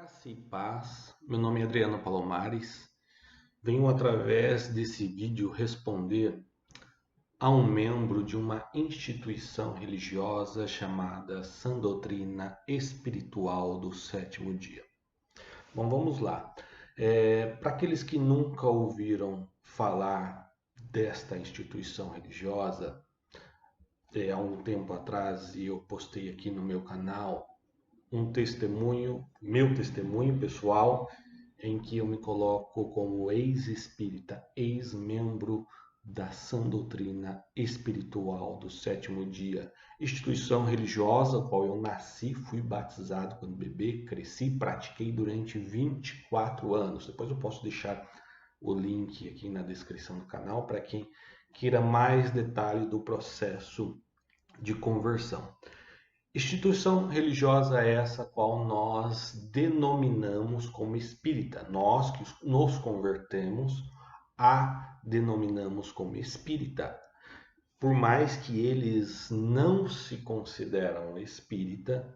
Graça e paz, meu nome é Adriano Palomares. Venho através desse vídeo responder a um membro de uma instituição religiosa chamada Sã Doutrina Espiritual do Sétimo Dia. Bom, vamos lá. Para aqueles que nunca ouviram falar desta instituição religiosa, há um tempo atrás eu postei aqui no meu canal um testemunho, meu testemunho pessoal, em que eu me coloco como ex-espírita, ex-membro da Sã Doutrina Espiritual do Sétimo Dia, instituição religiosa, a qual eu nasci, fui batizado quando bebê, cresci, pratiquei durante 24 anos. Depois eu posso deixar o link aqui na descrição do canal para quem queira mais detalhe do processo de conversão. Instituição religiosa é essa qual nós denominamos como espírita. Nós que nos convertemos a denominamos como espírita. Por mais que eles não se consideram espírita,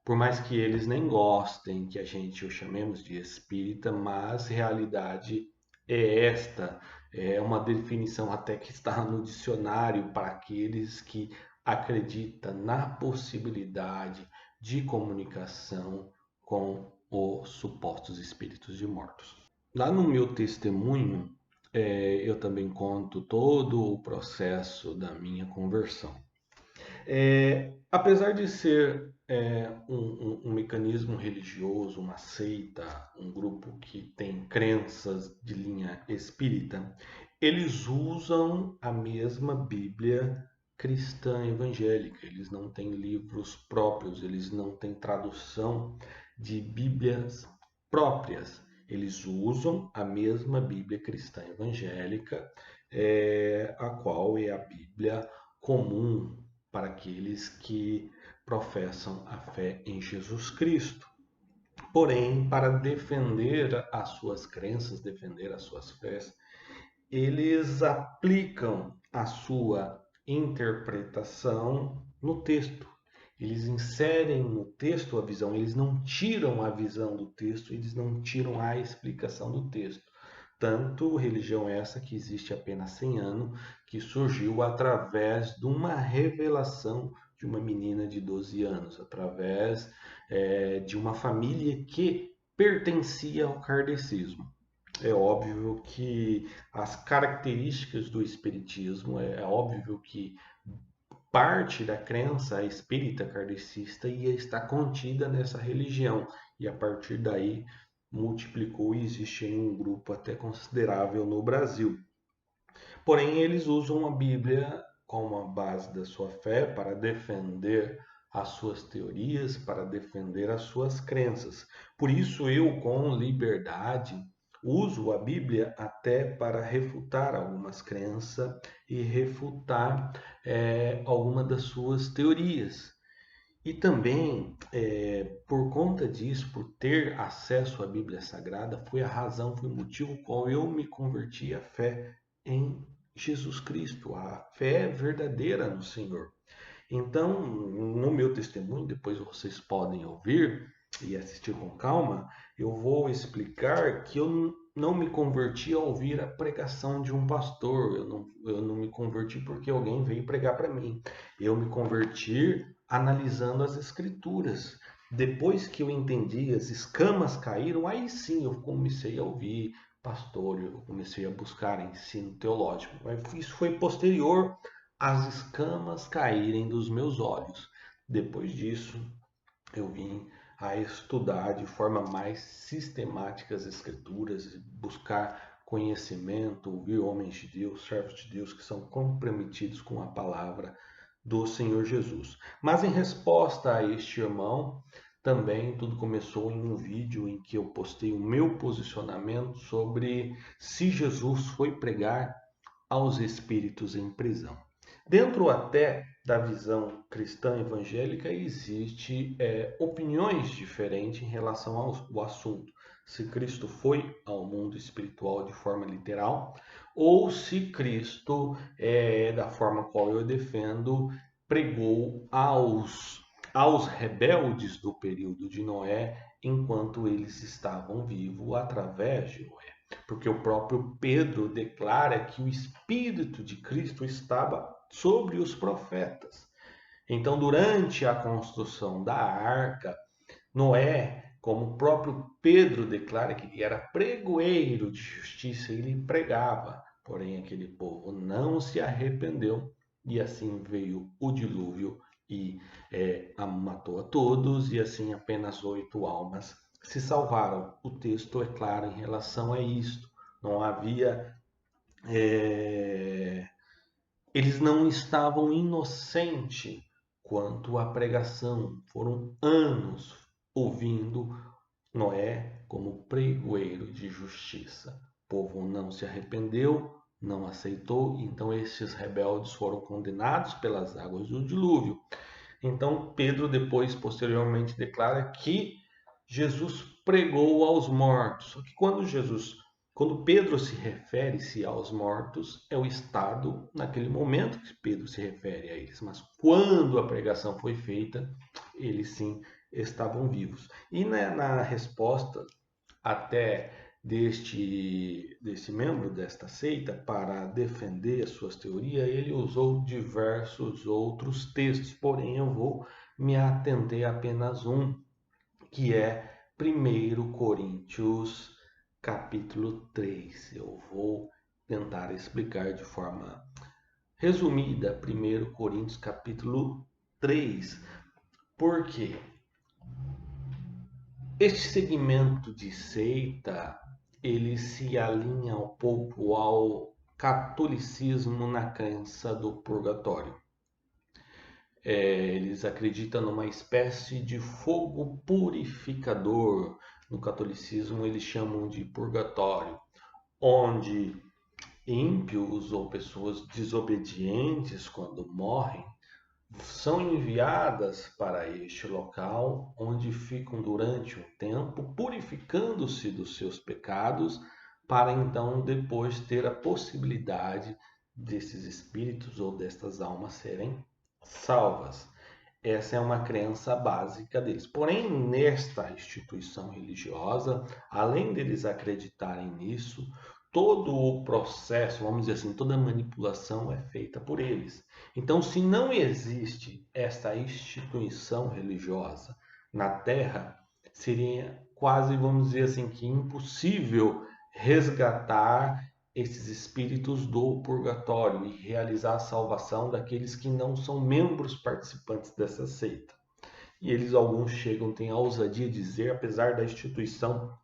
por mais que eles nem gostem que a gente o chamemos de espírita, mas realidade é esta. É uma definição até que está no dicionário para aqueles que acreditam na possibilidade de comunicação com os supostos espíritos de mortos. Lá no meu testemunho, eu também conto todo o processo da minha conversão. Apesar de ser um mecanismo religioso, uma seita, um grupo que tem crenças de linha espírita, eles usam a mesma Bíblia cristã evangélica. Eles não têm livros próprios, eles não têm tradução de Bíblias próprias. Eles usam a mesma Bíblia cristã evangélica, a qual é a Bíblia comum para aqueles que professam a fé em Jesus Cristo. Porém, para defender as suas crenças, defender as suas fés, eles aplicam a sua interpretação no texto. Eles inserem no texto a visão, eles não tiram a visão do texto, eles não tiram a explicação do texto. Tanto religião essa que existe apenas 100 anos, que surgiu através de uma revelação de uma menina de 12 anos, através de uma família que pertencia ao kardecismo. É óbvio que as características do espiritismo, é óbvio que parte da crença espírita kardecista ia estar contida nessa religião, e a partir daí multiplicou e existe um grupo até considerável no Brasil. Porém, eles usam a Bíblia como a base da sua fé para defender as suas teorias, para defender as suas crenças. Por isso, eu, com liberdade, uso a Bíblia até para refutar algumas crenças e refutar alguma das suas teorias. E também, por conta disso, por ter acesso à Bíblia Sagrada, foi a razão, foi o motivo qual eu me converti à fé em Jesus Cristo, a fé verdadeira no Senhor. Então, no meu testemunho, depois vocês podem ouvir e assistir com calma, eu vou explicar que eu não me converti a ouvir a pregação de um pastor, eu não me converti porque alguém veio pregar para mim. Eu me converti analisando as escrituras. Depois que eu entendi, as escamas caíram, aí sim eu comecei a ouvir pastor, eu comecei a buscar ensino teológico. Mas isso foi posterior às escamas caírem dos meus olhos. Depois disso, eu vim a estudar de forma mais sistemática as escrituras, buscar conhecimento, ouvir homens de Deus, servos de Deus que são comprometidos com a palavra do Senhor Jesus. Mas em resposta a este irmão, também tudo começou em um vídeo em que eu postei o meu posicionamento sobre se Jesus foi pregar aos espíritos em prisão. Dentro até da visão cristã evangélica existe opiniões diferentes em relação ao assunto. Se Cristo foi ao mundo espiritual de forma literal ou se Cristo, da forma qual eu defendo, pregou aos aos rebeldes do período de Noé, enquanto eles estavam vivos através de Noé. Porque o próprio Pedro declara que o Espírito de Cristo estava sobre os profetas. Então, durante a construção da arca, Noé, como o próprio Pedro declara que ele era pregoeiro de justiça, ele pregava, porém aquele povo não se arrependeu e assim veio o dilúvio e matou a todos, e assim apenas 8 almas se salvaram. O texto é claro em relação a isto. Não havia. Eles não estavam inocentes quanto à pregação. Foram anos ouvindo Noé como pregoeiro de justiça. O povo não se arrependeu, não aceitou, então estes rebeldes foram condenados pelas águas do dilúvio. Então Pedro depois, posteriormente, declara que Jesus pregou aos mortos. Só que quando Pedro se refere-se aos mortos, é o estado naquele momento que Pedro se refere a eles. Mas quando a pregação foi feita, eles sim estavam vivos. E na resposta até deste membro desta seita para defender as suas teorias, ele usou diversos outros textos, porém eu vou me atender a apenas um, que é 1 Coríntios capítulo 3. Eu vou tentar explicar de forma resumida 1 Coríntios capítulo 3. Por quê? Este segmento de seita, ele se alinha um pouco ao catolicismo na crença do purgatório. Eles acreditam numa espécie de fogo purificador. No catolicismo eles chamam de purgatório, onde ímpios ou pessoas desobedientes, quando morrem, são enviadas para este local, onde ficam durante um tempo, purificando-se dos seus pecados, para então depois ter a possibilidade desses espíritos ou destas almas serem salvas. Essa é uma crença básica deles. Porém, nesta instituição religiosa, além deles acreditarem nisso, todo o processo, vamos dizer assim, toda a manipulação é feita por eles. Então, se não existe esta instituição religiosa na Terra, seria quase, vamos dizer assim, que impossível resgatar esses espíritos do purgatório e realizar a salvação daqueles que não são membros participantes dessa seita. E eles, alguns chegam, têm a ousadia de dizer, apesar da instituição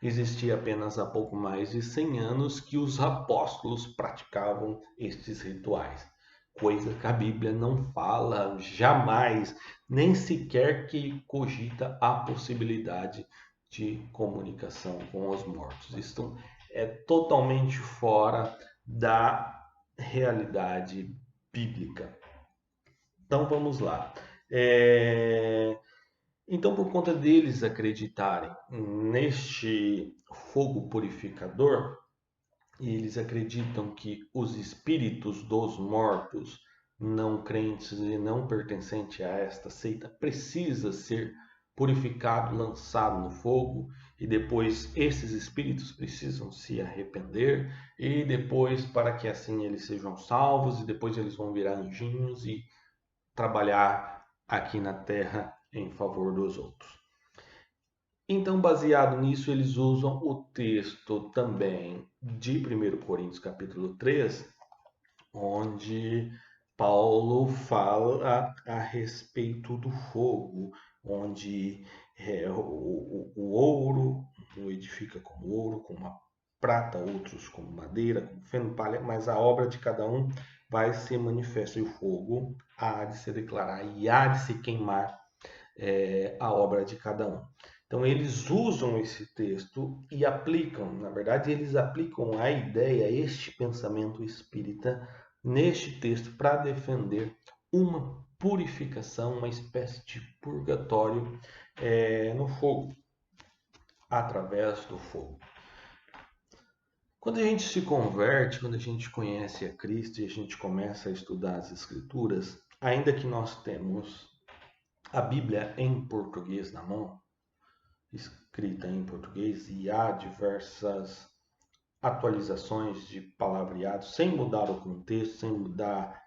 existia apenas há pouco mais de 100 anos, que os apóstolos praticavam estes rituais. Coisa que a Bíblia não fala jamais, nem sequer que cogita a possibilidade de comunicação com os mortos. Isso é totalmente fora da realidade bíblica. Então vamos lá. Então, por conta deles acreditarem neste fogo purificador, e eles acreditam que os espíritos dos mortos não crentes e não pertencentes a esta seita precisa ser purificado, lançado no fogo, e depois esses espíritos precisam se arrepender, e depois para que assim eles sejam salvos, e depois eles vão virar anjinhos e trabalhar aqui na Terra em favor dos outros. Então, baseado nisso, eles usam o texto também de 1 Coríntios capítulo 3, onde Paulo fala a respeito do fogo, onde o ouro, um edifica como ouro, como a prata, outros como madeira, como feno, palha, mas a obra de cada um vai ser manifesta, e o fogo há de se declarar e há de se queimar a obra de cada um. Então eles usam esse texto e aplicam, na verdade eles aplicam a ideia, este pensamento espírita neste texto para defender uma purificação, uma espécie de purgatório no fogo, através do fogo. Quando a gente se converte, quando a gente conhece a Cristo e a gente começa a estudar as Escrituras, ainda que nós temos a Bíblia em português na mão, escrita em português, e há diversas atualizações de palavreado, sem mudar o contexto, sem mudar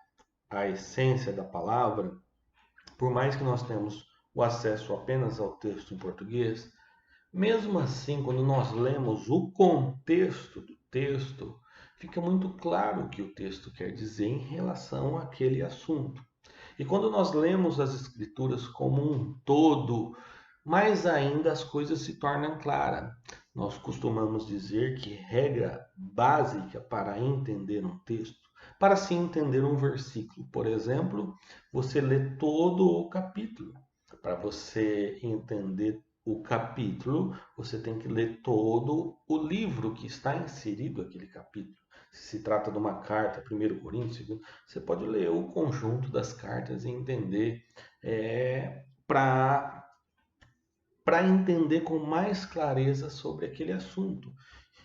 a essência da palavra, por mais que nós temos o acesso apenas ao texto em português, mesmo assim, quando nós lemos o contexto do texto, fica muito claro o que o texto quer dizer em relação àquele assunto. E quando nós lemos as Escrituras como um todo, mais ainda as coisas se tornam claras. Nós costumamos dizer que regra básica para entender um texto, para se entender um versículo, por exemplo, você lê todo o capítulo. Para você entender o capítulo, você tem que ler todo o livro que está inserido aquele capítulo. Se trata de uma carta, 1 Coríntios, você pode ler o conjunto das cartas e entender para entender com mais clareza sobre aquele assunto.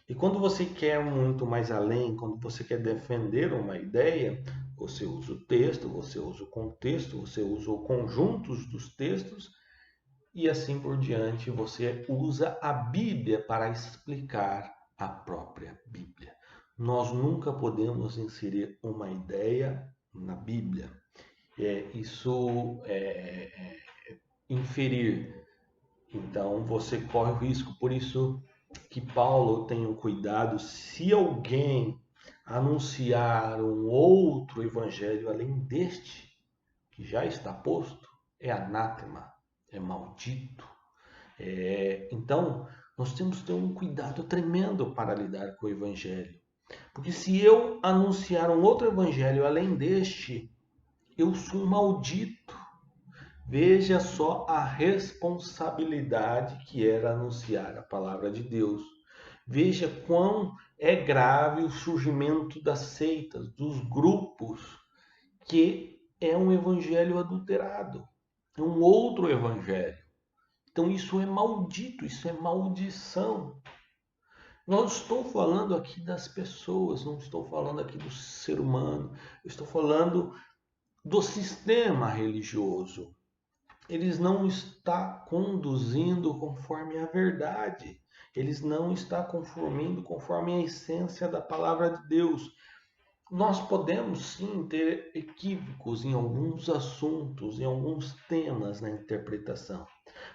E quando você quer muito mais além, quando você quer defender uma ideia, você usa o texto, você usa o contexto, você usa o conjunto dos textos e assim por diante. Você usa a Bíblia para explicar a própria Bíblia. Nós nunca podemos inserir uma ideia na Bíblia. Isso é inferir. Então você corre o risco. Por isso que Paulo tem o cuidado, se alguém anunciar um outro evangelho além deste que já está posto, é anátema, é maldito. Então, nós temos que ter um cuidado tremendo para lidar com o evangelho. Porque se eu anunciar um outro evangelho além deste, eu sou maldito. Veja só a responsabilidade que era anunciar a palavra de Deus. Veja quão é grave o surgimento das seitas, dos grupos, que é um evangelho adulterado, é um outro evangelho. Então isso é maldito, isso é maldição. Não estou falando aqui das pessoas, não estou falando aqui do ser humano, eu estou falando do sistema religioso. Eles não estão conduzindo conforme a verdade. Eles não estão conformando conforme a essência da palavra de Deus. Nós podemos sim ter equívocos em alguns assuntos, em alguns temas na interpretação.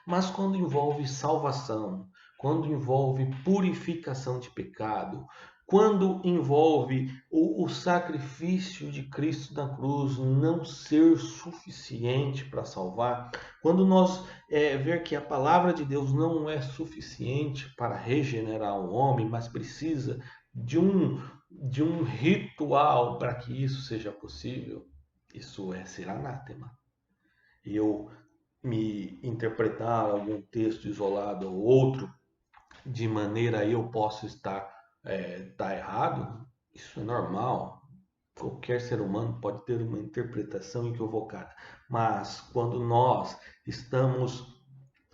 Mas quando envolve salvação, quando envolve purificação de pecado, quando envolve o sacrifício de Cristo na cruz não ser suficiente para salvar, quando nós ver que a palavra de Deus não é suficiente para regenerar o homem, mas precisa de um ritual para que isso seja possível, isso é ser anátema. Eu me interpretar algum texto isolado ou outro de maneira eu posso estar tá errado, isso é normal. Qualquer ser humano pode ter uma interpretação equivocada, mas quando nós estamos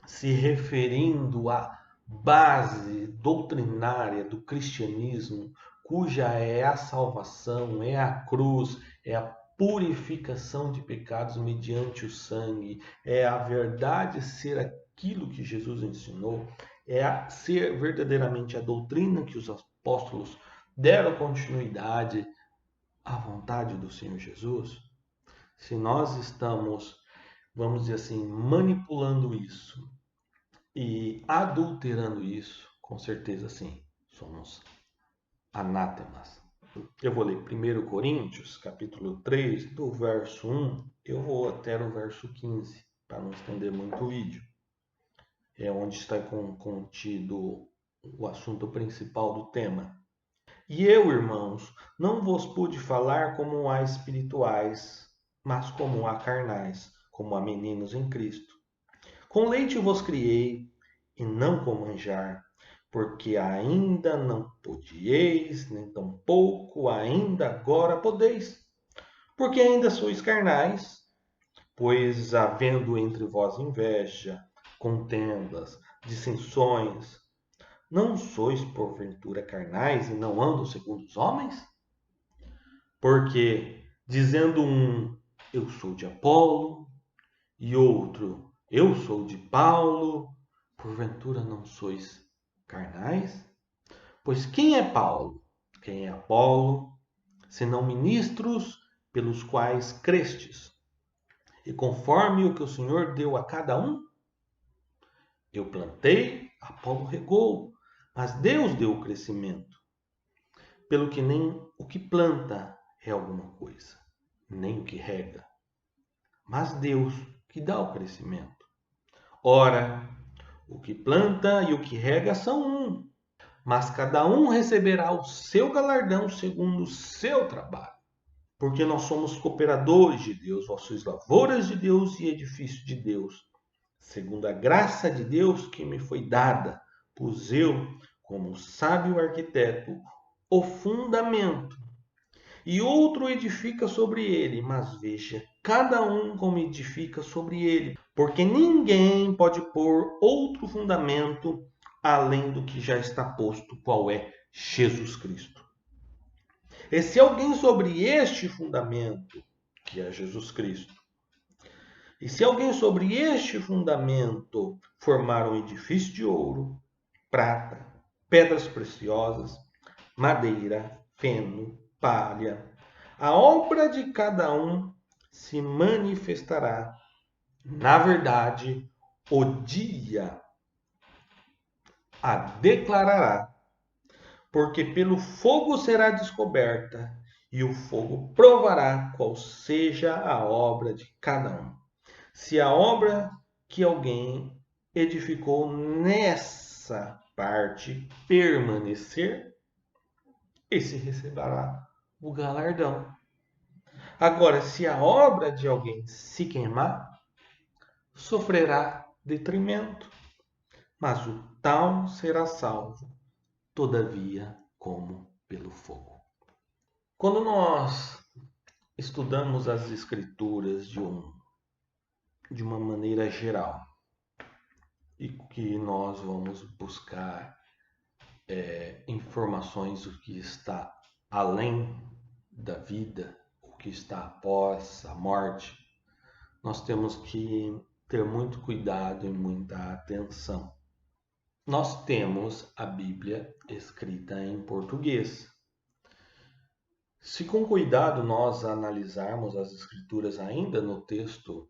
se referindo à base doutrinária do cristianismo, cuja é a salvação, é a cruz, é a purificação de pecados mediante o sangue, é a verdade ser aquilo que Jesus ensinou, é ser verdadeiramente a doutrina que os apóstolos deram continuidade à vontade do Senhor Jesus. Se nós estamos, vamos dizer assim, manipulando isso e adulterando isso, com certeza sim, somos anátemas. Eu vou ler 1 Coríntios, capítulo 3, do verso 1, eu vou até o verso 15, para não estender muito o vídeo. É onde está contido o assunto principal do tema. E eu, irmãos, não vos pude falar como a espirituais, mas como a carnais, como a meninos em Cristo. Com leite vos criei, e não com manjar, porque ainda não podieis, nem tampouco ainda agora podeis, porque ainda sois carnais, pois havendo entre vós inveja, contendas, dissensões, não sois porventura carnais e não andam segundo os homens? Porque, dizendo um, eu sou de Apolo, E outro, eu sou de Paulo, porventura não sois carnais? Pois quem é Paulo? Quem é Apolo? Senão ministros pelos quais crestes, e conforme o que o Senhor deu a cada um? Eu plantei, Apolo regou, mas Deus deu o crescimento. Pelo que nem o que planta é alguma coisa, nem o que rega, mas Deus que dá o crescimento. Ora, o que planta e o que rega são um, mas cada um receberá o seu galardão segundo o seu trabalho. Porque nós somos cooperadores de Deus, vós sois lavouras de Deus e edifício de Deus. Segundo a graça de Deus que me foi dada, pus eu, como sábio arquiteto, o fundamento, e outro edifica sobre ele, mas veja, cada um como edifica sobre ele, porque ninguém pode pôr outro fundamento além do que já está posto, qual é Jesus Cristo. E se alguém sobre este fundamento, que é Jesus Cristo, e se alguém sobre este fundamento formar um edifício de ouro, prata, pedras preciosas, madeira, feno, palha, a obra de cada um se manifestará. Na verdade, o dia a declarará, porque pelo fogo será descoberta, e o fogo provará qual seja a obra de cada um. Se a obra que alguém edificou nessa parte permanecer, esse receberá o galardão. Agora, se a obra de alguém se queimar, sofrerá detrimento, mas o tal será salvo, todavia, como pelo fogo. Quando nós estudamos as Escrituras de uma maneira geral, e que nós vamos buscar informações do que está além da vida, o que está após a morte, nós temos que ter muito cuidado e muita atenção. Nós temos a Bíblia escrita em português. Se com cuidado nós analisarmos as Escrituras ainda no texto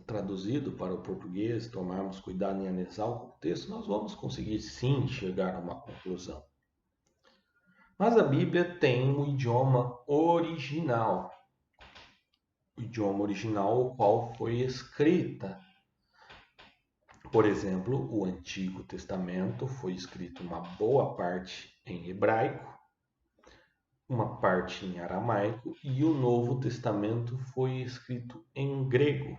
traduzido para o português, tomarmos cuidado em analisar o contexto, nós vamos conseguir sim chegar a uma conclusão. Mas a Bíblia tem um idioma original, o idioma original o qual foi escrita. Por exemplo, o Antigo Testamento foi escrito uma boa parte em hebraico, uma parte em aramaico, e o Novo Testamento foi escrito em grego.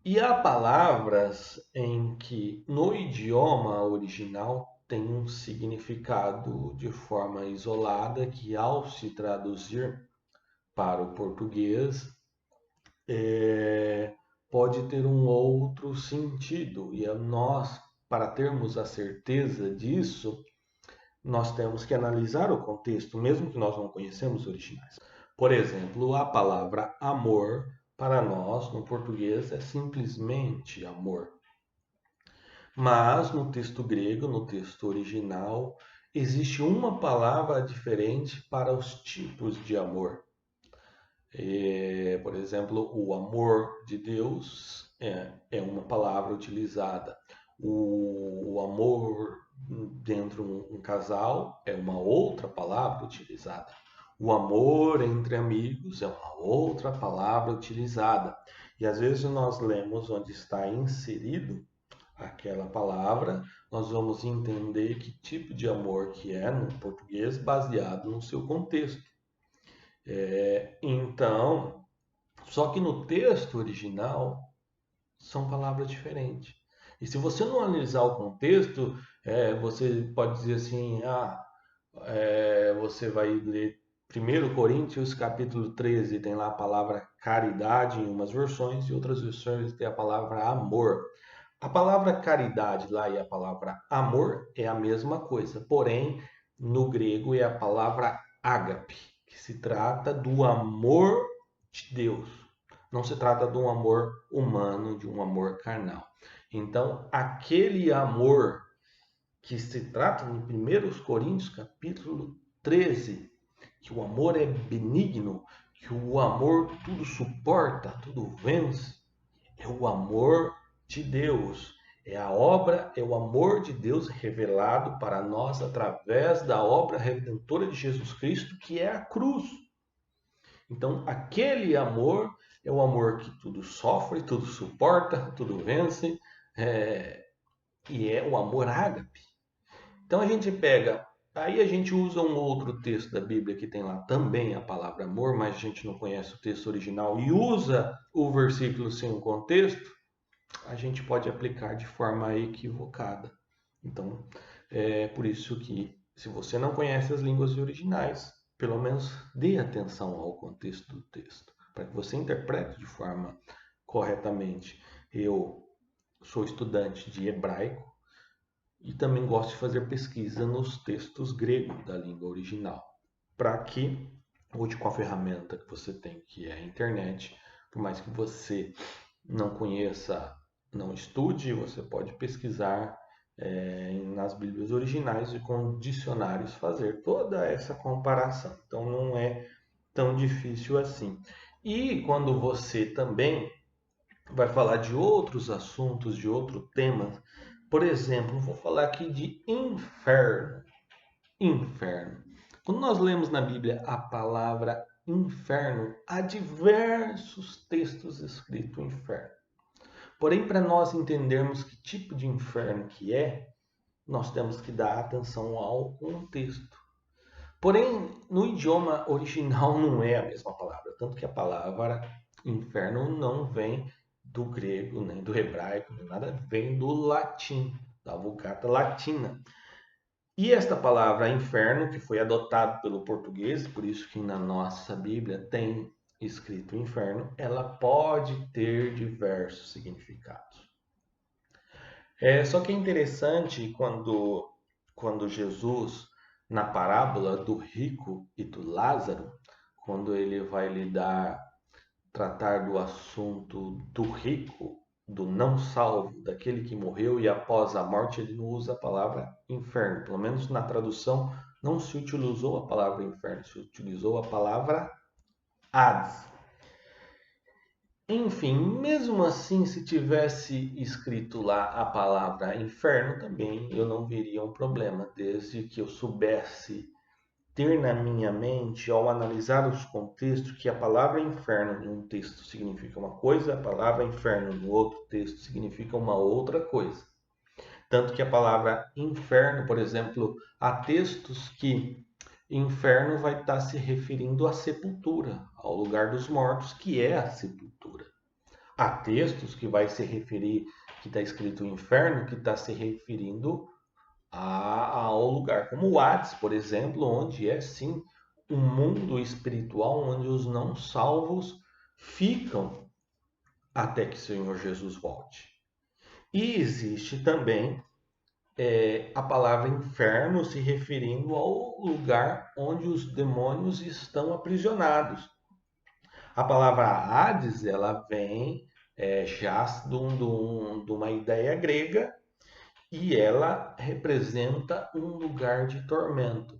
E há palavras em que no idioma original tem um significado de forma isolada que, ao se traduzir para o português, pode ter um outro sentido. E nós, para termos a certeza disso, nós temos que analisar o contexto, mesmo que nós não conhecemos os originais. Por exemplo, a palavra amor, para nós, no português, é simplesmente amor. Mas no texto grego, no texto original, existe uma palavra diferente para os tipos de amor. Por exemplo, o amor de Deus é uma palavra utilizada. O amor dentro de um casal é uma outra palavra utilizada. O amor entre amigos é uma outra palavra utilizada. E às vezes nós lemos onde está inserido aquela palavra, nós vamos entender que tipo de amor que é no português baseado no seu contexto. Então, só que no texto original são palavras diferentes. E se você não analisar o contexto, você pode dizer assim, você vai ler 1 Coríntios capítulo 13, tem lá a palavra caridade em umas versões, e outras versões tem a palavra amor. A palavra caridade lá e a palavra amor é a mesma coisa, porém, no grego é a palavra ágape, que se trata do amor de Deus. Não se trata de um amor humano, de um amor carnal. Então, aquele amor que se trata em 1 Coríntios capítulo 13, que o amor é benigno, que o amor tudo suporta, tudo vence, é o amor de Deus. É a obra, é o amor de Deus revelado para nós através da obra redentora de Jesus Cristo, que é a cruz. Então, aquele amor é o amor que tudo sofre, tudo suporta, tudo vence, e é o amor ágape. Então a gente pega, aí a gente usa um outro texto da Bíblia que tem lá também a palavra amor, mas a gente não conhece o texto original e usa o versículo sem o contexto, a gente pode aplicar de forma equivocada. Então, é por isso que, se você não conhece as línguas originais, pelo menos dê atenção ao contexto do texto, para que você interprete de forma corretamente. Eu sou estudante de hebraico e também gosto de fazer pesquisa nos textos gregos da língua original, para que, hoje com a ferramenta que você tem, que é a internet, por mais que você não conheça, não estude, você pode pesquisar nas Bíblias originais e com dicionários fazer toda essa comparação. Então não é tão difícil assim. E quando você também vai falar de outros assuntos, de outro tema, por exemplo, vou falar aqui de inferno. Inferno. Quando nós lemos na Bíblia a palavra inferno, há diversos textos escritos inferno. Porém, para nós entendermos que tipo de inferno que é, nós temos que dar atenção ao contexto. Porém, no idioma original não é a mesma palavra, tanto que a palavra inferno não vem do grego, nem do hebraico, nem nada, vem do latim, da Vulgata Latina. E esta palavra inferno, que foi adotado pelo português, por isso que na nossa Bíblia tem escrito inferno, ela pode ter diversos significados. Só que é interessante quando Jesus, na parábola do rico e do Lázaro, quando ele vai tratar do assunto do rico, do não salvo, daquele que morreu e após a morte ele não usa a palavra inferno. Pelo menos na tradução não se utilizou a palavra inferno, se utilizou a palavra Hades. Enfim, mesmo assim, se tivesse escrito lá a palavra inferno também, eu não veria um problema, desde que eu soubesse ter na minha mente, ao analisar os contextos, que a palavra inferno em um texto significa uma coisa, a palavra inferno no outro texto significa uma outra coisa. Tanto que a palavra inferno, por exemplo, há textos que inferno vai estar se referindo à sepultura, ao lugar dos mortos, que é a sepultura. Há textos que vai se referir, que está escrito inferno, que está se referindo ao lugar como o Hades, por exemplo, onde é sim um mundo espiritual onde os não salvos ficam até que o Senhor Jesus volte. E existe também a palavra inferno se referindo ao lugar onde os demônios estão aprisionados. A palavra Hades, ela vem já de uma ideia grega e ela representa um lugar de tormento.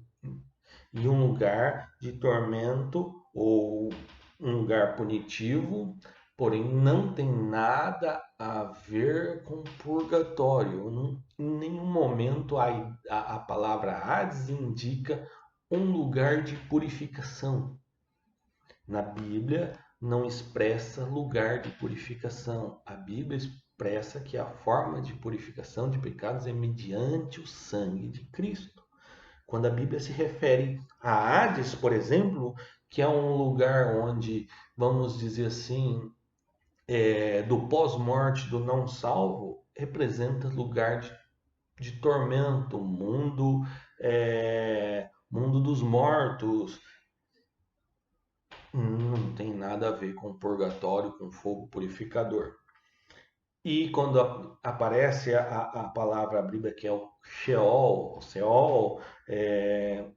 E um lugar de tormento ou um lugar punitivo, porém não tem nada a ver com purgatório. Em nenhum momento a palavra Hades indica um lugar de purificação. Na Bíblia não expressa lugar de purificação. A Bíblia expressa que a forma de purificação de pecados é mediante o sangue de Cristo. Quando a Bíblia se refere a Hades, por exemplo, que é um lugar onde, vamos dizer assim, do pós-morte do não salvo, representa lugar de tormento, mundo dos mortos. Não tem nada a ver com purgatório, com fogo purificador. E quando aparece a palavra bíblica que é o Sheol,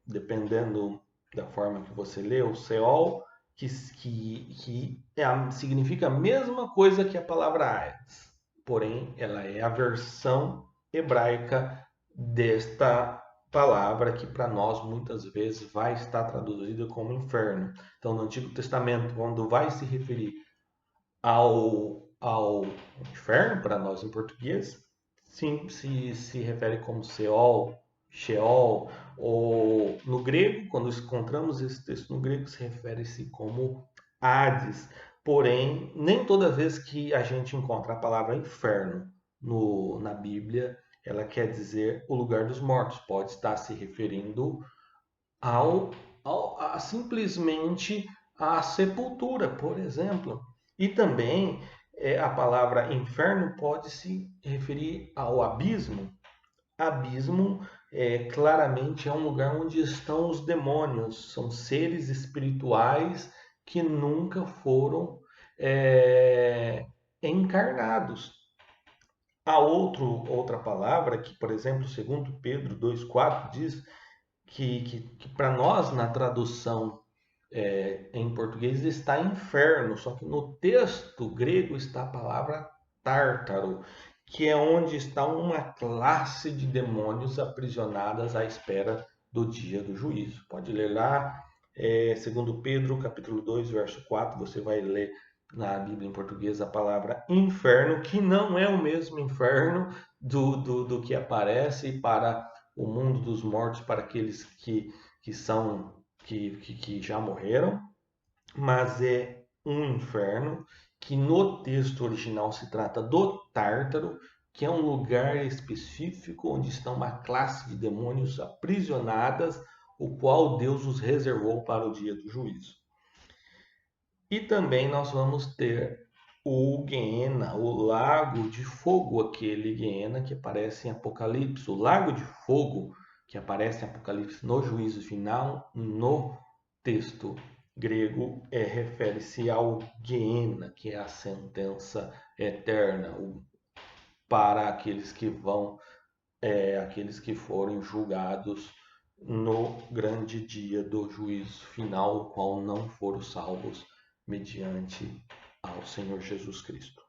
dependendo da forma que você lê, o Sheol, significa a mesma coisa que a palavra AIDS, porém ela é a versão hebraica desta palavra que para nós muitas vezes vai estar traduzida como inferno. Então, no Antigo Testamento, quando vai se referir ao inferno, para nós em português, sim, se refere como Seol, Sheol, ou no grego, quando encontramos esse texto no grego, se refere-se como Hades. Porém, nem toda vez que a gente encontra a palavra inferno na Bíblia, ela quer dizer o lugar dos mortos. Pode estar se referindo simplesmente à sepultura, por exemplo. E também a palavra inferno pode se referir ao abismo. Abismo claramente é um lugar onde estão os demônios, são seres espirituais que nunca foram encarnados. Há outra palavra que, por exemplo, segundo Pedro 2,4 diz que para nós, na tradução em português, está inferno, só que no texto grego está a palavra tártaro, que é onde está uma classe de demônios aprisionadas à espera do dia do juízo. Pode ler lá, segundo Pedro, capítulo 2, verso 4, você vai ler na Bíblia em português a palavra inferno, que não é o mesmo inferno do que aparece para o mundo dos mortos, para aqueles que já morreram, mas é um inferno que no texto original se trata do Tártaro, que é um lugar específico onde está uma classe de demônios aprisionadas, o qual Deus os reservou para o dia do juízo. E também nós vamos ter o Guiena, o lago de fogo, aquele Guiena que aparece em Apocalipse. O lago de fogo que aparece em Apocalipse no juízo final, no texto grego, refere-se ao Guiena, que é a sentença eterna para aqueles que aqueles que forem julgados no grande dia do juízo final, o qual não foram salvos mediante ao Senhor Jesus Cristo.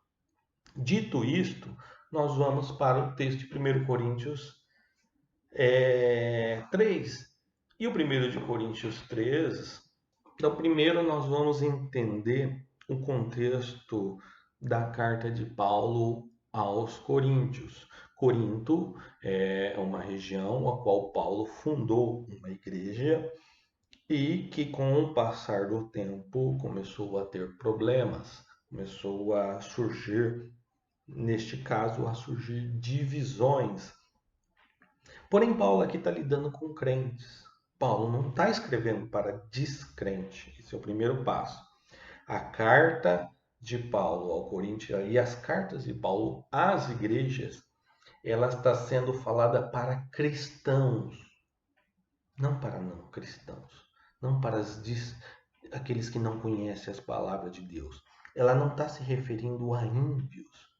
Dito isto, nós vamos para o texto de 1 Coríntios 3. E o 1 de Coríntios 3, então primeiro nós vamos entender o contexto da carta de Paulo aos Coríntios. Corinto é uma região a qual Paulo fundou uma igreja e que com o passar do tempo começou a ter problemas, começou a surgir, neste caso, a surgir divisões. Porém, Paulo aqui está lidando com crentes. Paulo não está escrevendo para descrente. Esse é o primeiro passo. A carta de Paulo ao Coríntios e as cartas de Paulo às igrejas, ela está sendo falada para cristãos, não para não cristãos, não para aqueles que não conhecem as palavras de Deus. Ela não está se referindo a ímpios,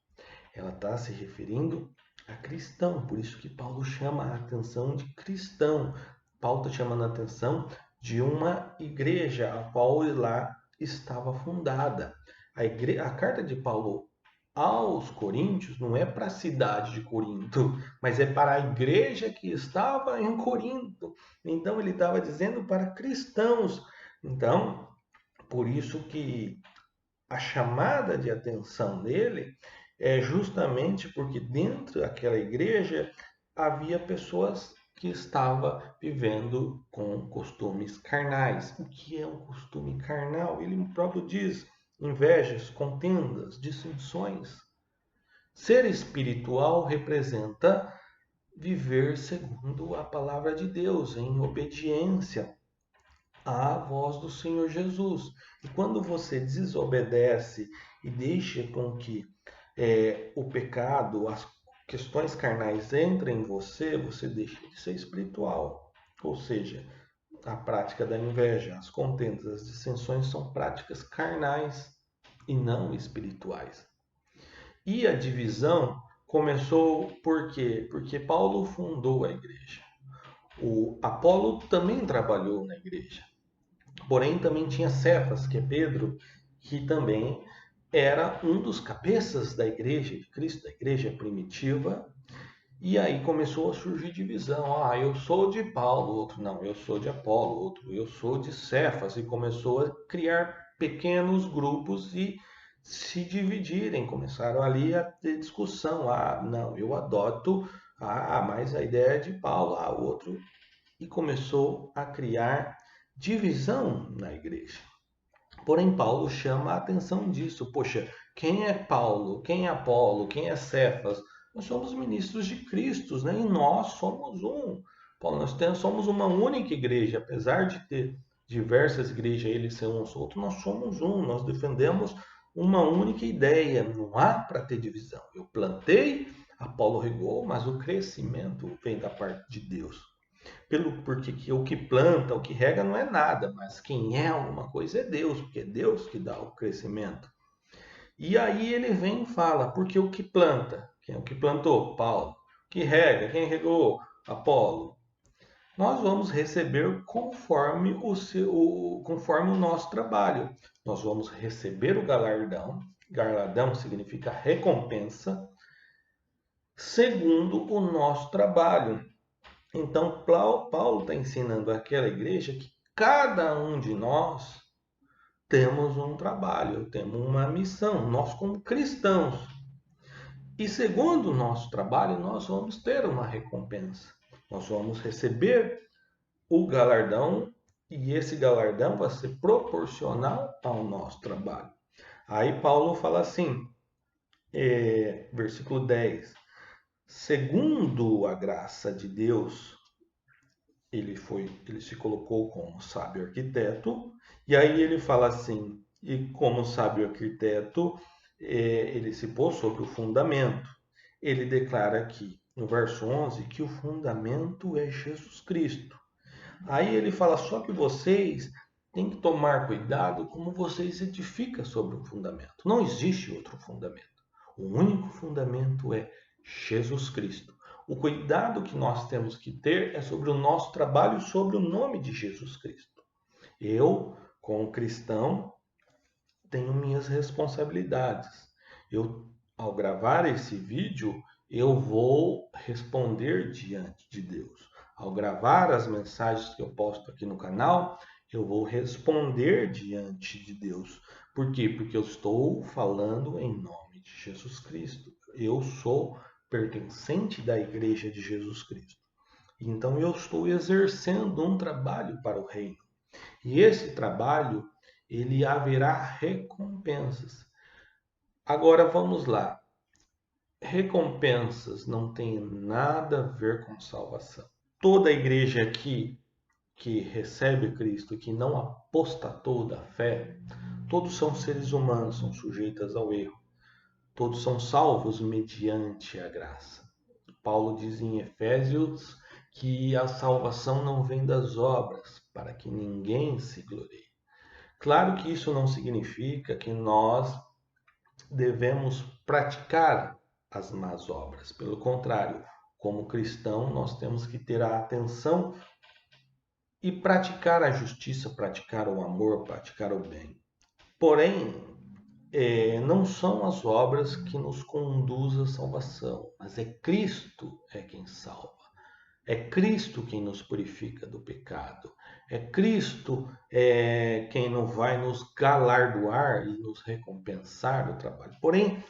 ela está se referindo a cristão. Por isso que Paulo chama a atenção de cristão. Paulo está chamando a atenção de uma igreja a qual lá estava fundada. A carta de Paulo aos Coríntios não é para a cidade de Corinto, mas é para a igreja que estava em Corinto. Então ele estava dizendo para cristãos. Então, por isso que a chamada de atenção dele é justamente porque dentro daquela igreja havia pessoas que estavam vivendo com costumes carnais. O que é um costume carnal? Ele próprio diz: invejas, contendas, dissensões. Ser espiritual representa viver segundo a palavra de Deus, em obediência à voz do Senhor Jesus. E quando você desobedece e deixa com que o pecado, as questões carnais entrem em você, você deixa de ser espiritual. Ou seja, a prática da inveja, as contendas, as dissensões são práticas carnais e não espirituais. E a divisão começou por quê? Porque Paulo fundou a igreja. O Apolo também trabalhou na igreja. Porém, também tinha Cefas, que é Pedro, que também era um dos cabeças da igreja de Cristo, da igreja primitiva. E aí começou a surgir divisão. Ah, eu sou de Paulo, outro não, eu sou de Apolo, outro eu sou de Cefas. E começou a criar pequenos grupos e se dividirem. Começaram ali a ter discussão. Ah, não, eu adoto, mas a ideia é de Paulo, outro. E começou a criar divisão na igreja. Porém, Paulo chama a atenção disso. Poxa, quem é Paulo? Quem é Apolo? Quem é Cefas? Nós somos ministros de Cristo, né? E nós somos um. Paulo, somos uma única igreja. Apesar de ter diversas igrejas, eles ser uns outros, nós somos um. Nós defendemos uma única ideia. Não há para ter divisão. Eu plantei, Apolo regou, mas o crescimento vem da parte de Deus. Porque o que planta, o que rega não é nada, mas quem é alguma coisa é Deus, porque é Deus que dá o crescimento. E aí ele vem e fala, porque o que planta, quem é o que plantou? Paulo. O que rega, quem regou? Apolo. Nós vamos receber conforme conforme o nosso trabalho. Nós vamos receber o galardão. Galardão significa recompensa, segundo o nosso trabalho. Então, Paulo está ensinando àquela igreja que cada um de nós temos um trabalho, temos uma missão, nós como cristãos. E segundo o nosso trabalho, nós vamos ter uma recompensa. Nós vamos receber o galardão e esse galardão vai ser proporcional ao nosso trabalho. Aí Paulo fala assim, versículo 10. Segundo a graça de Deus, ele se colocou como sábio arquiteto, e aí ele fala assim, e como sábio arquiteto, ele se pôs sobre o fundamento. Ele declara aqui, no verso 11, que o fundamento é Jesus Cristo. Aí ele fala, só que vocês têm que tomar cuidado como vocês edificam sobre o fundamento. Não existe outro fundamento. O único fundamento é Jesus Cristo. O cuidado que nós temos que ter é sobre o nosso trabalho, sobre o nome de Jesus Cristo. Eu, como cristão, tenho minhas responsabilidades. Ao gravar esse vídeo, eu vou responder diante de Deus. Ao gravar as mensagens que eu posto aqui no canal, eu vou responder diante de Deus. Por quê? Porque eu estou falando em nome de Jesus Cristo. Eu sou pertencente da Igreja de Jesus Cristo. Então eu estou exercendo um trabalho para o reino. E esse trabalho, ele haverá recompensas. Agora vamos lá. Recompensas não tem nada a ver com salvação. Toda a igreja aqui que recebe Cristo, que não apostatou da fé, todos são seres humanos, são sujeitos ao erro. Todos são salvos mediante a graça. Paulo diz em Efésios que a salvação não vem das obras, para que ninguém se glorie. Claro que isso não significa que nós devemos praticar as más obras. Pelo contrário, como cristão, nós temos que ter a atenção e praticar a justiça, praticar o amor, praticar o bem. Porém, não são as obras que nos conduzem à salvação, mas é Cristo quem salva. É Cristo quem nos purifica do pecado. É Cristo quem não vai nos galardoar e nos recompensar do trabalho. Porém,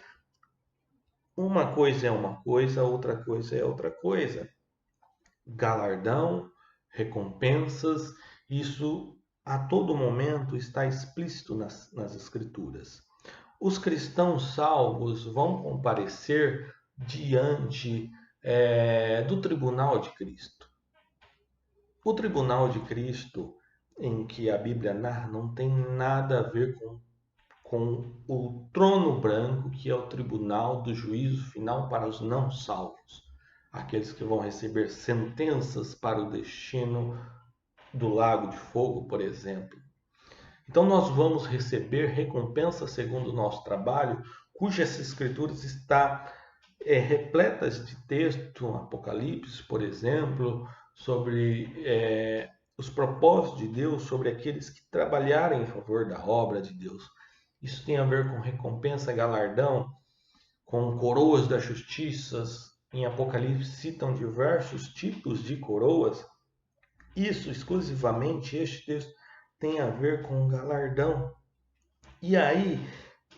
uma coisa é uma coisa, outra coisa é outra coisa. Galardão, recompensas, isso a todo momento está explícito nas Escrituras. Os cristãos salvos vão comparecer diante do tribunal de Cristo. O tribunal de Cristo, em que a Bíblia narra, não tem nada a ver com o trono branco, que é o tribunal do juízo final para os não salvos. Aqueles que vão receber sentenças para o destino do lago de fogo, por exemplo. Então nós vamos receber recompensa segundo o nosso trabalho, cujas escrituras está repletas de texto, Apocalipse, por exemplo, sobre os propósitos de Deus sobre aqueles que trabalharem em favor da obra de Deus. Isso tem a ver com recompensa, galardão, com coroas da justiça. Em Apocalipse citam diversos tipos de coroas. Isso exclusivamente, este texto tem a ver com galardão. E aí,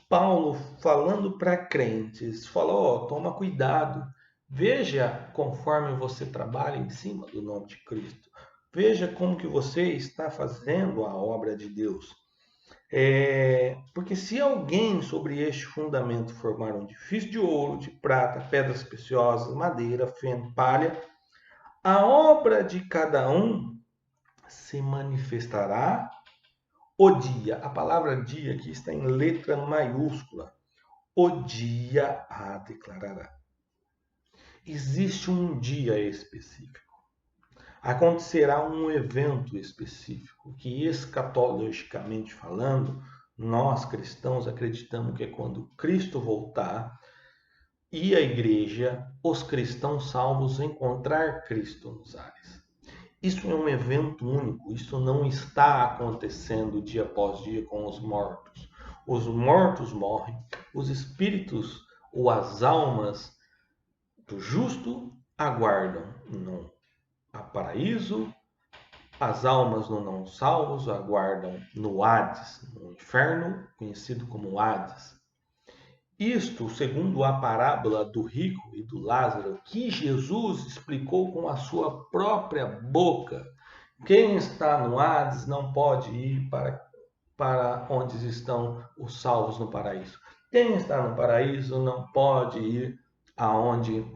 Paulo, falando para crentes, falou: toma cuidado, veja conforme você trabalha em cima do nome de Cristo. Veja como que você está fazendo a obra de Deus. Porque se alguém sobre este fundamento formar um edifício de ouro, de prata, pedras preciosas, madeira, feno, palha, a obra de cada um se manifestará o dia. A palavra dia aqui está em letra maiúscula. O dia a declarará. Existe um dia específico. Acontecerá um evento específico que, escatologicamente falando, nós cristãos acreditamos que é quando Cristo voltar e a igreja, os cristãos salvos, encontrar Cristo nos ares. Isso é um evento único, isso não está acontecendo dia após dia com os mortos. Os mortos morrem, os espíritos ou as almas do justo aguardam no paraíso, as almas do não salvos aguardam no Hades, no inferno, conhecido como Hades. Isto, segundo a parábola do rico e do Lázaro, que Jesus explicou com a sua própria boca. Quem está no Hades não pode ir para onde estão os salvos no paraíso. Quem está no paraíso não pode ir aonde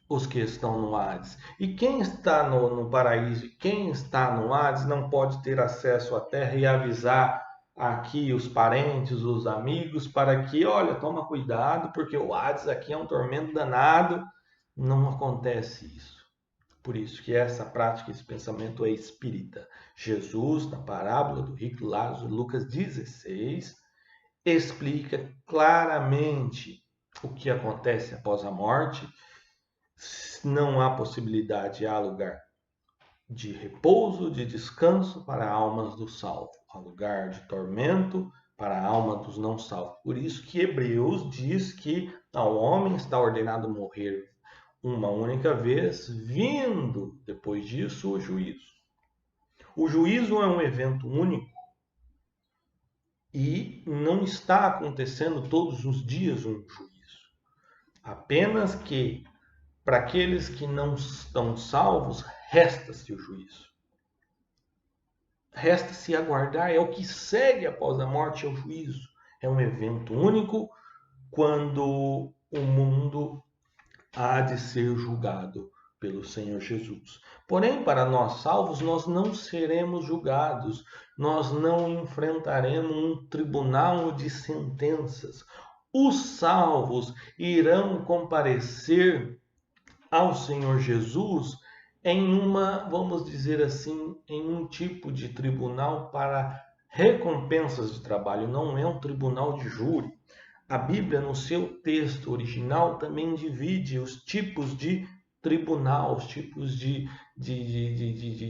os que estão no Hades. E quem está no paraíso e quem está no Hades não pode ter acesso à terra e avisar aqui os parentes, os amigos, para que, olha, toma cuidado, porque o Hades aqui é um tormento danado. Não acontece isso. Por isso que essa prática, esse pensamento é espírita. Jesus, na parábola do rico Lázaro, Lucas 16, explica claramente o que acontece após a morte. Não há possibilidade, há lugar de repouso, de descanso para almas dos salvos, há lugar de tormento para a alma dos não salvos. Por isso que Hebreus diz que ao homem está ordenado morrer uma única vez, vindo depois disso o juízo. O juízo é um evento único e não está acontecendo todos os dias um juízo. Apenas que para aqueles que não estão salvos, resta-se o juízo. Resta-se aguardar, é o que segue após a morte, é o juízo. É um evento único quando o mundo há de ser julgado pelo Senhor Jesus. Porém, para nós salvos, nós não seremos julgados, nós não enfrentaremos um tribunal de sentenças. Os salvos irão comparecer ao Senhor Jesus em uma, vamos dizer assim, em um tipo de tribunal para recompensas de trabalho, não é um tribunal de júri. A Bíblia, no seu texto original, também divide os tipos de tribunal, os tipos de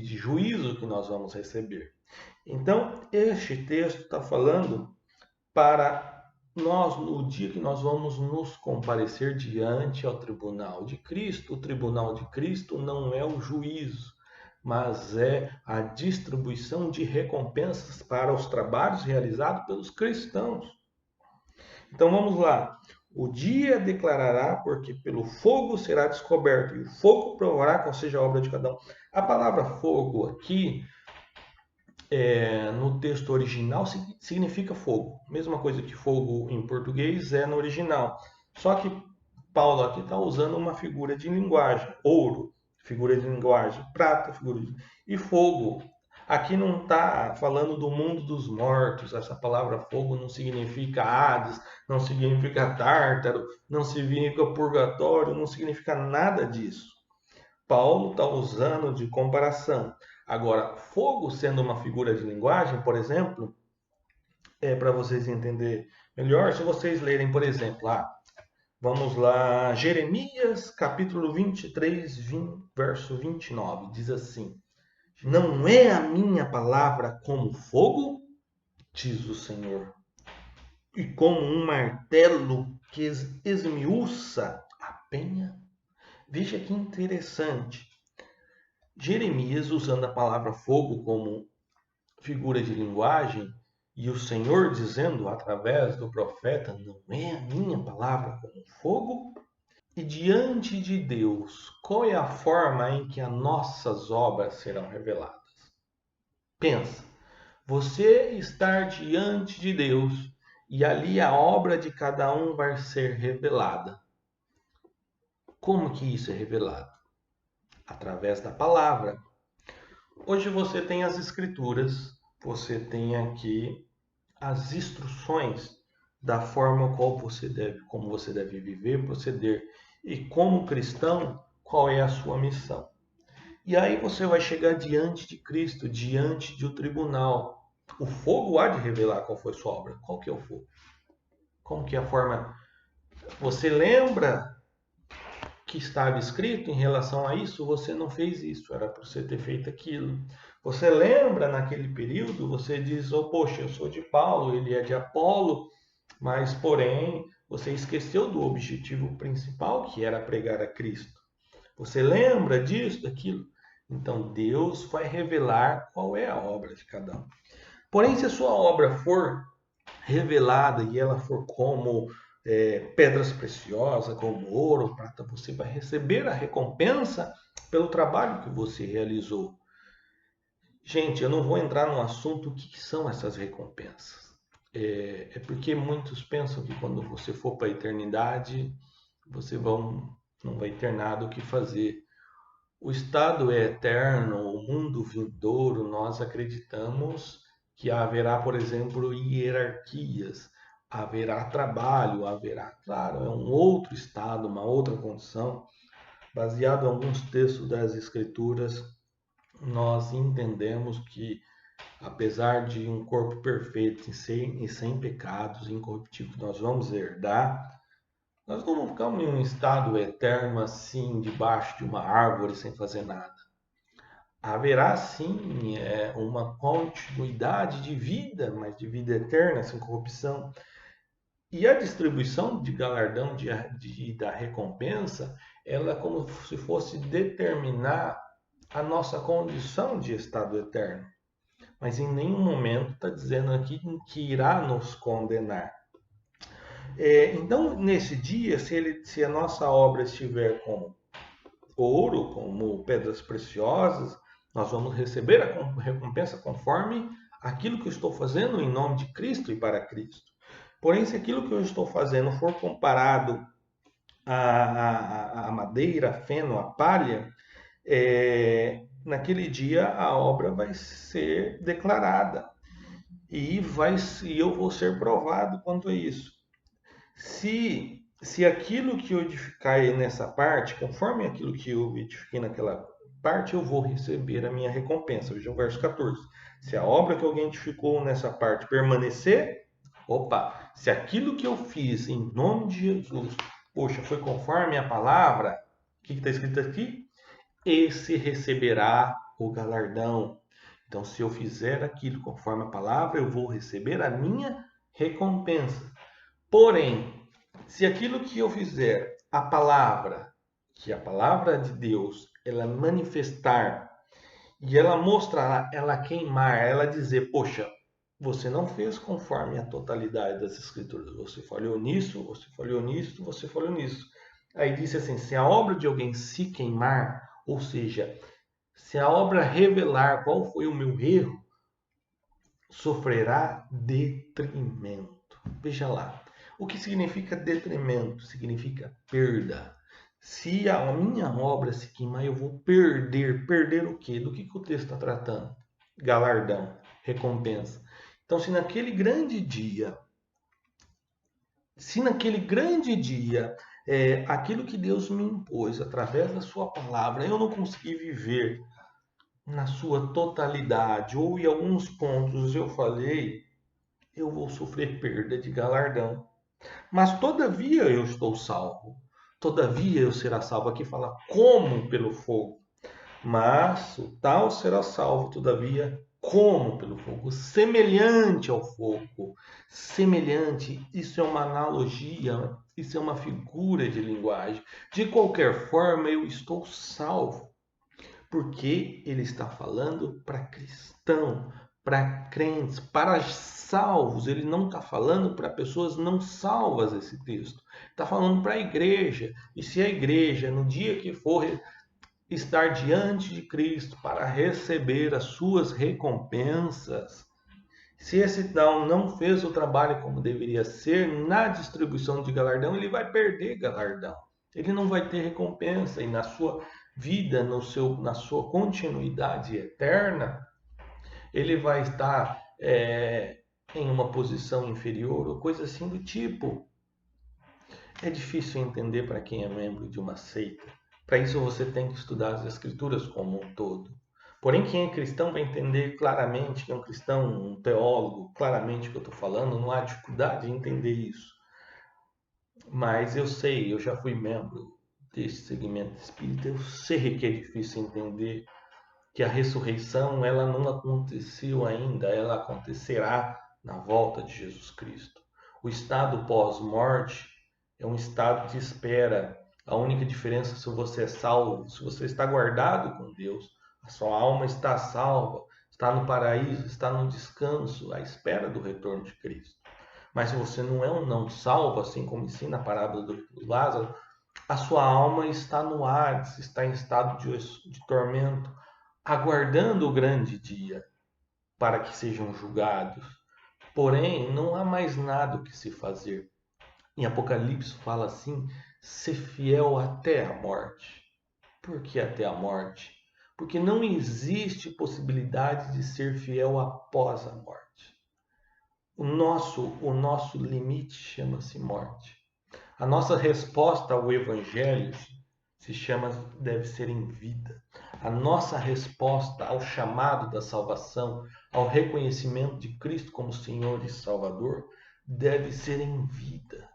juízo que nós vamos receber. Então, este texto está falando para nós, no dia que nós vamos nos comparecer diante ao tribunal de Cristo. O tribunal de Cristo não é o juízo, mas é a distribuição de recompensas para os trabalhos realizados pelos cristãos. Então vamos lá. O dia declarará, porque pelo fogo será descoberto, e o fogo provará qual seja a obra de cada um. A palavra fogo aqui, no texto original, significa fogo. Mesma coisa que fogo em português é no original. Só que Paulo aqui está usando uma figura de linguagem. Ouro, figura de linguagem. Prata, figura de... E fogo. Aqui não está falando do mundo dos mortos. Essa palavra fogo não significa Hades, não significa Tártaro, não significa purgatório, não significa nada disso. Paulo está usando de comparação. Agora, fogo sendo uma figura de linguagem, por exemplo, para vocês entenderem melhor, se vocês lerem, por exemplo, vamos lá, Jeremias capítulo 23, verso 29, diz assim: Não é a minha palavra como fogo, diz o Senhor, e como um martelo que esmiuça a penha? Veja que interessante. Jeremias, usando a palavra fogo como figura de linguagem, e o Senhor dizendo através do profeta: não é a minha palavra como fogo? E diante de Deus, qual é a forma em que as nossas obras serão reveladas? Pensa, você estar diante de Deus e ali a obra de cada um vai ser revelada. Como que isso é revelado? Através da palavra. Hoje você tem as escrituras, você tem aqui as instruções da forma como você deve viver, proceder. E como cristão, qual é a sua missão? E aí você vai chegar diante de Cristo, diante de um tribunal. O fogo há de revelar qual foi sua obra. Qual que é o fogo? Como que é a forma? Você lembra que estava escrito em relação a isso? Você não fez isso, era para você ter feito aquilo. Você lembra naquele período? Você diz, oh, poxa, eu sou de Paulo, ele é de Apolo, mas porém você esqueceu do objetivo principal, que era pregar a Cristo. Você lembra disso, daquilo? Então Deus vai revelar qual é a obra de cada um. Porém, se a sua obra for revelada e ela for como pedras preciosas, como ouro, prata, você vai receber a recompensa pelo trabalho que você realizou. Gente, eu não vou entrar no assunto o que são essas recompensas. É porque muitos pensam que quando você for para a eternidade, você não vai ter nada o que fazer. O estado é eterno, o mundo vindouro, nós acreditamos que haverá, por exemplo, hierarquias, haverá trabalho, haverá, claro, é um outro estado, uma outra condição. Baseado em alguns textos das Escrituras, nós entendemos que, apesar de um corpo perfeito e sem pecados, incorruptível, que nós vamos herdar, nós não vamos ficar em um estado eterno assim, debaixo de uma árvore, sem fazer nada. Haverá sim uma continuidade de vida, mas de vida eterna, sem corrupção. E a distribuição de galardão da recompensa, ela é como se fosse determinar a nossa condição de estado eterno. Mas em nenhum momento está dizendo aqui que irá nos condenar. Então, nesse dia, se a nossa obra estiver como ouro, como pedras preciosas, nós vamos receber a recompensa conforme aquilo que eu estou fazendo em nome de Cristo e para Cristo. Porém, se aquilo que eu estou fazendo for comparado à madeira, a feno, a palha, naquele dia a obra vai ser declarada e eu vou ser provado quanto a isso. Se aquilo que eu edificar nessa parte, conforme aquilo que eu edifiquei naquela parte, eu vou receber a minha recompensa. Veja o verso 14. Se a obra que alguém edificou nessa parte permanecer, opa, se aquilo que eu fiz em nome de Jesus, poxa, foi conforme a palavra, o que está escrito aqui? Esse receberá o galardão. Então, se eu fizer aquilo conforme a palavra, eu vou receber a minha recompensa. Porém, se aquilo que eu fizer, a palavra, que a palavra de Deus, ela manifestar e ela mostrar, ela queimar, ela dizer, poxa, você não fez conforme a totalidade das escrituras. Você falhou nisso, você falhou nisso, você falhou nisso. Aí disse assim, se a obra de alguém se queimar, ou seja, se a obra revelar qual foi o meu erro, sofrerá detrimento. Veja lá. O que significa detrimento? Significa perda. Se a minha obra se queimar, eu vou perder. Perder o quê? Do que o texto está tratando? Galardão, recompensa. Então, se naquele grande dia, aquilo que Deus me impôs através da sua palavra, eu não consegui viver na sua totalidade, ou em alguns pontos eu falei, eu vou sofrer perda de galardão. Mas todavia eu estou salvo. Todavia eu será salvo. Aqui fala como pelo fogo. Mas o tal será salvo, todavia, como pelo fogo, semelhante ao fogo. Semelhante, isso é uma analogia, isso é uma figura de linguagem. De qualquer forma, eu estou salvo, porque ele está falando para cristão, para crentes, para salvos. Ele não está falando para pessoas não salvas esse texto. Está falando para a igreja. E se a igreja, no dia que for estar diante de Cristo para receber as suas recompensas, se esse não fez o trabalho como deveria ser, na distribuição de galardão, ele vai perder galardão. Ele não vai ter recompensa e na sua vida, na sua continuidade eterna, ele vai estar em uma posição inferior ou coisa assim do tipo. É difícil entender para quem é membro de uma seita. Para isso você tem que estudar as escrituras como um todo. Porém, quem é cristão vai entender claramente, que é um cristão, um teólogo, claramente o que eu estou falando, não há dificuldade em entender isso. Mas eu sei, eu já fui membro desse segmento espírita, eu sei que é difícil entender que a ressurreição ela não aconteceu ainda, ela acontecerá na volta de Jesus Cristo. O estado pós-morte é um estado de espera. A única diferença é se você é salvo, se você está guardado com Deus, a sua alma está salva, está no paraíso, está no descanso, à espera do retorno de Cristo. Mas se você não é um não salvo, assim como ensina a parábola do Lázaro, a sua alma está no Hades, está em estado de tormento, aguardando o grande dia para que sejam julgados. Porém, não há mais nada o que se fazer. Em Apocalipse fala assim: ser fiel até a morte. Por que até a morte? Porque não existe possibilidade de ser fiel após a morte. O nosso limite chama-se morte. A nossa resposta ao Evangelho deve ser em vida. A nossa resposta ao chamado da salvação, ao reconhecimento de Cristo como Senhor e Salvador, deve ser em vida.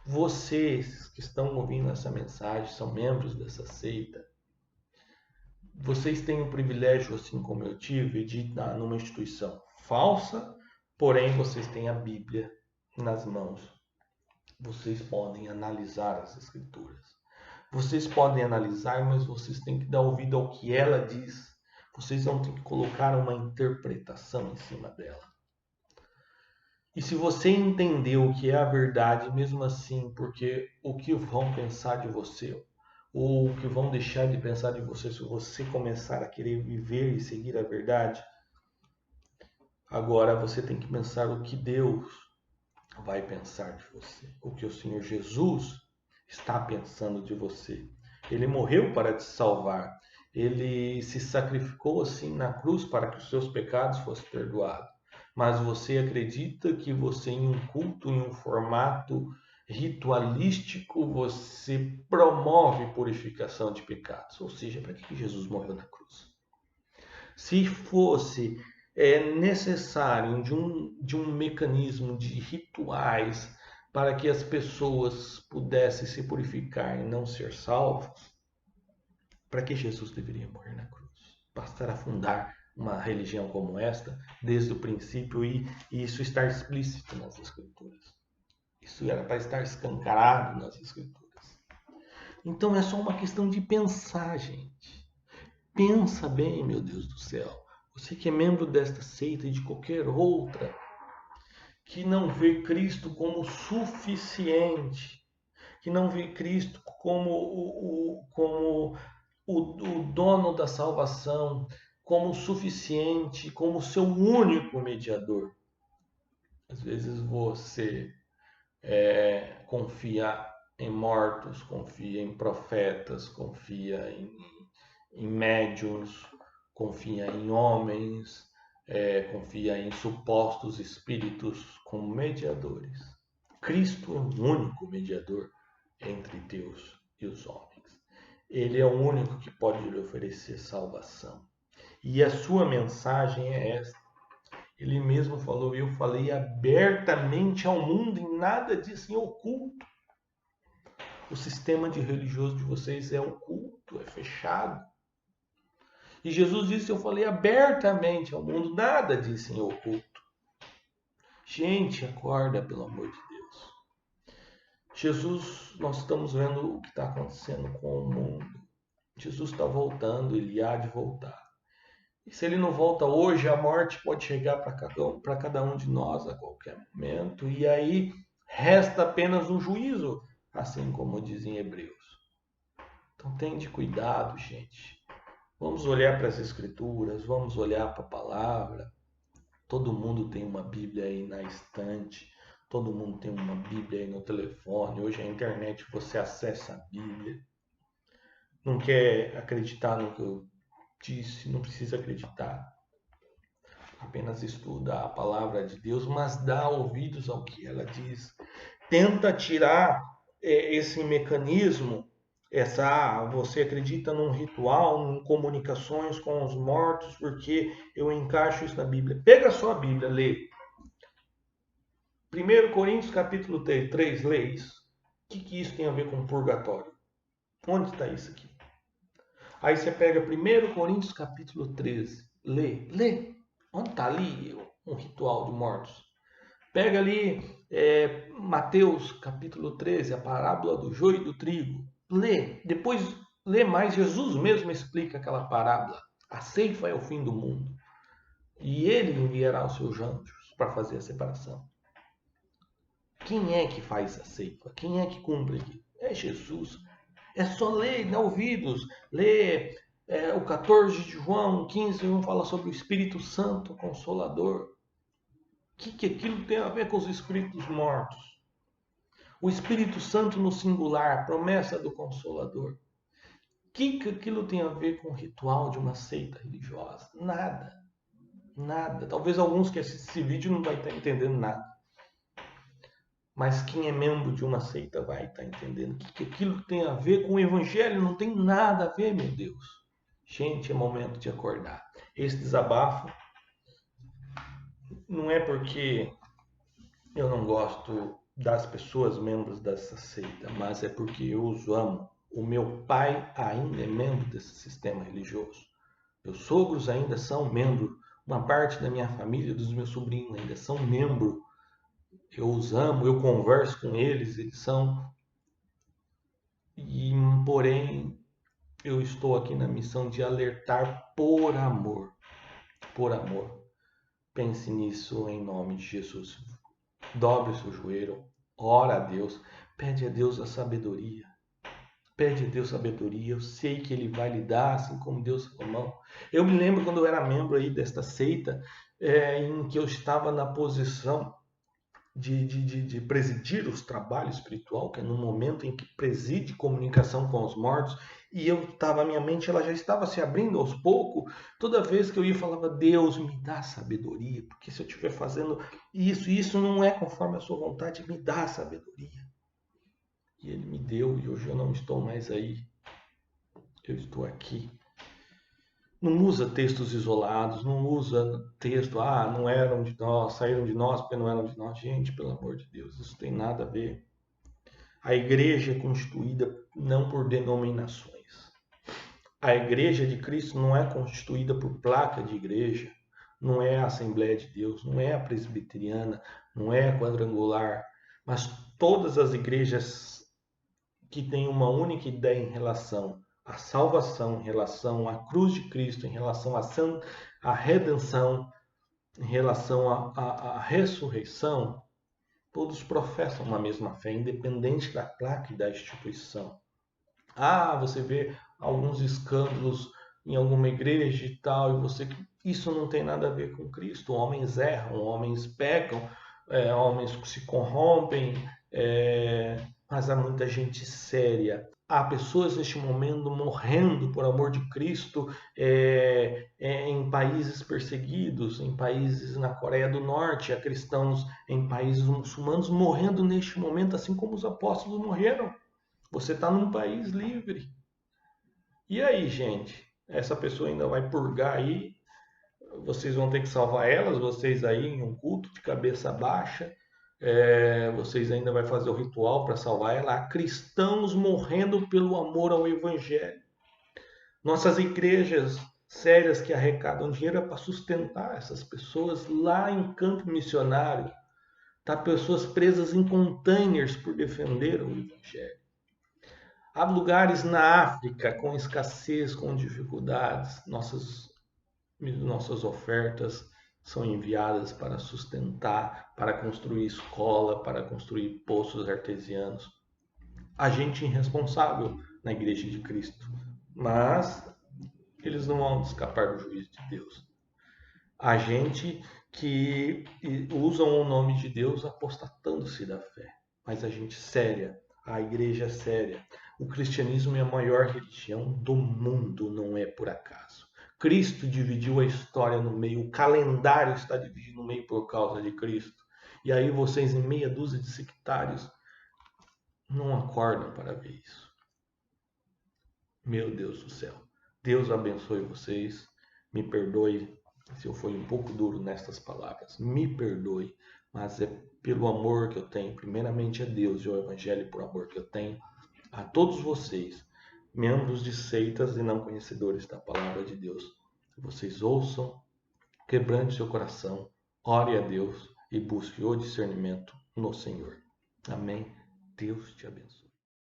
Vocês que estão ouvindo essa mensagem, são membros dessa seita, vocês têm o privilégio, assim como eu tive, de estar numa instituição falsa, porém vocês têm a Bíblia nas mãos. Vocês podem analisar as Escrituras. Vocês podem analisar, mas vocês têm que dar ouvido ao que ela diz. Vocês vão ter que colocar uma interpretação em cima dela. E se você entender o que é a verdade, mesmo assim, porque o que vão pensar de você, ou o que vão deixar de pensar de você, se você começar a querer viver e seguir a verdade, agora você tem que pensar o que Deus vai pensar de você, o que o Senhor Jesus está pensando de você. Ele morreu para te salvar. Ele se sacrificou assim na cruz para que os seus pecados fossem perdoados. Mas você acredita que você, em um culto, em um formato ritualístico, você promove purificação de pecados? Ou seja, para que Jesus morreu na cruz? Se fosse necessário de um mecanismo de rituais para que as pessoas pudessem se purificar e não ser salvos, para que Jesus deveria morrer na cruz? Bastará fundar uma religião como esta desde o princípio e isso estar explícito nas Escrituras. Isso era para estar escancarado nas Escrituras. Então é só uma questão de pensar, gente. Pensa bem, meu Deus do céu. Você que é membro desta seita e de qualquer outra, que não vê Cristo como suficiente, que não vê Cristo como o dono da salvação, como suficiente, como seu único mediador. Às vezes você confia em mortos, confia em profetas, confia em médiuns, confia em homens, confia em supostos espíritos como mediadores. Cristo é o único mediador entre Deus e os homens. Ele é o único que pode lhe oferecer salvação. E a sua mensagem é esta. Ele mesmo falou: eu falei abertamente ao mundo e nada disso em oculto. O sistema de religioso de vocês é oculto, é fechado. E Jesus disse, eu falei abertamente ao mundo, nada disse em oculto. Gente, acorda, pelo amor de Deus. Jesus, nós estamos vendo o que está acontecendo com o mundo. Jesus está voltando, ele há de voltar. E se ele não volta hoje, a morte pode chegar para cada um de nós a qualquer momento. E aí resta apenas um juízo, assim como dizem Hebreus. Então tende cuidado, gente. Vamos olhar para as Escrituras, vamos olhar para a palavra. Todo mundo tem uma Bíblia aí na estante, todo mundo tem uma Bíblia aí no telefone. Hoje a internet você acessa a Bíblia. Não quer acreditar no que eu disse, não precisa acreditar. Apenas estuda a palavra de Deus, mas dá ouvidos ao que ela diz. Tenta tirar esse mecanismo, você acredita num ritual, em comunicações com os mortos, porque eu encaixo isso na Bíblia. Pega só a Bíblia, lê. 1 Coríntios capítulo 3, lê isso. O que isso tem a ver com purgatório? Onde está isso aqui? Aí você pega 1 Coríntios capítulo 13, lê. Onde está ali um ritual de mortos? Pega ali Mateus capítulo 13, a parábola do joio e do trigo. Lê. Depois lê mais. Jesus mesmo explica aquela parábola. A ceifa é o fim do mundo. E ele enviará os seus anjos para fazer a separação. Quem é que faz a ceifa? Quem é que cumpre aqui? É Jesus. É só ler, dá ouvidos. Lê o 14 de João, 15, 1 fala sobre o Espírito Santo Consolador. O que aquilo tem a ver com os espíritos mortos? O Espírito Santo no singular, promessa do Consolador. O que aquilo tem a ver com o ritual de uma seita religiosa? Nada. Nada. Talvez alguns que assistem esse vídeo não vai estar entendendo nada. Mas quem é membro de uma seita vai estar entendendo que aquilo tem a ver com o Evangelho. Não tem nada a ver, meu Deus. Gente, é momento de acordar. Esse desabafo não é porque eu não gosto das pessoas membros dessa seita, mas é porque eu os amo. O meu pai ainda é membro desse sistema religioso. Meus sogros ainda são membros. Uma parte da minha família, dos meus sobrinhos ainda são membros. Eu os amo, eu converso com eles, eles são. Porém, eu estou aqui na missão de alertar por amor. Por amor. Pense nisso em nome de Jesus. Dobre o seu joelho, ora a Deus, pede a Deus a sabedoria. Pede a Deus sabedoria, eu sei que Ele vai lhe dar, assim como Deus Salomão. Eu me lembro quando eu era membro aí desta seita, em que eu estava na posição de presidir os trabalhos espiritual, que é no momento em que preside comunicação com os mortos, e eu estava, minha mente ela já estava se abrindo aos poucos. Toda vez que eu ia falava, Deus me dá sabedoria, porque se eu estiver fazendo isso não é conforme a sua vontade, me dá sabedoria. E Ele me deu, e hoje eu não estou mais aí, eu estou aqui. Não usa textos isolados, não usa texto, não eram de nós, saíram de nós porque não eram de nós. Gente, pelo amor de Deus, isso tem nada a ver. A igreja é constituída não por denominações. A igreja de Cristo não é constituída por placa de igreja, não é a Assembleia de Deus, não é a presbiteriana, não é a quadrangular, mas todas as igrejas que têm uma única ideia em relação a salvação, em relação à cruz de Cristo, em relação à redenção, em relação à ressurreição, todos professam uma mesma fé, independente da placa e da instituição. Você vê alguns escândalos em alguma igreja e tal, isso não tem nada a ver com Cristo. Homens erram, homens pecam, homens se corrompem, mas há muita gente séria. Há pessoas neste momento morrendo por amor de Cristo em países perseguidos, em países na Coreia do Norte, há cristãos em países muçulmanos morrendo neste momento, assim como os apóstolos morreram. Você está num país livre. E aí, gente? Essa pessoa ainda vai purgar aí? Vocês vão ter que salvar elas, vocês aí em um culto de cabeça baixa. Vocês ainda vão fazer o ritual para salvar ela. Há cristãos morrendo pelo amor ao Evangelho. Nossas igrejas sérias que arrecadam dinheiro para sustentar essas pessoas lá em campo missionário. Tá pessoas presas em containers por defender o evangelho. Há lugares na África com escassez, com dificuldades. Nossas ofertas são enviadas para sustentar, para construir escola, para construir poços artesianos. A gente irresponsável na Igreja de Cristo, mas eles não vão escapar do juízo de Deus. A gente que usam o nome de Deus apostatando-se da fé, mas a gente séria, a igreja séria. O cristianismo é a maior religião do mundo, não é por acaso. Cristo dividiu a história no meio, o calendário está dividido no meio por causa de Cristo. E aí vocês, em meia dúzia de sectários, não acordam para ver isso. Meu Deus do céu. Deus abençoe vocês. Me perdoe se eu fui um pouco duro nestas palavras. Me perdoe, mas é pelo amor que eu tenho, primeiramente a Deus e ao Evangelho, por amor que eu tenho a todos vocês, membros de seitas e não conhecedores da palavra de Deus. Vocês ouçam, quebrante seu coração, ore a Deus e busque o discernimento no Senhor. Amém. Deus te abençoe.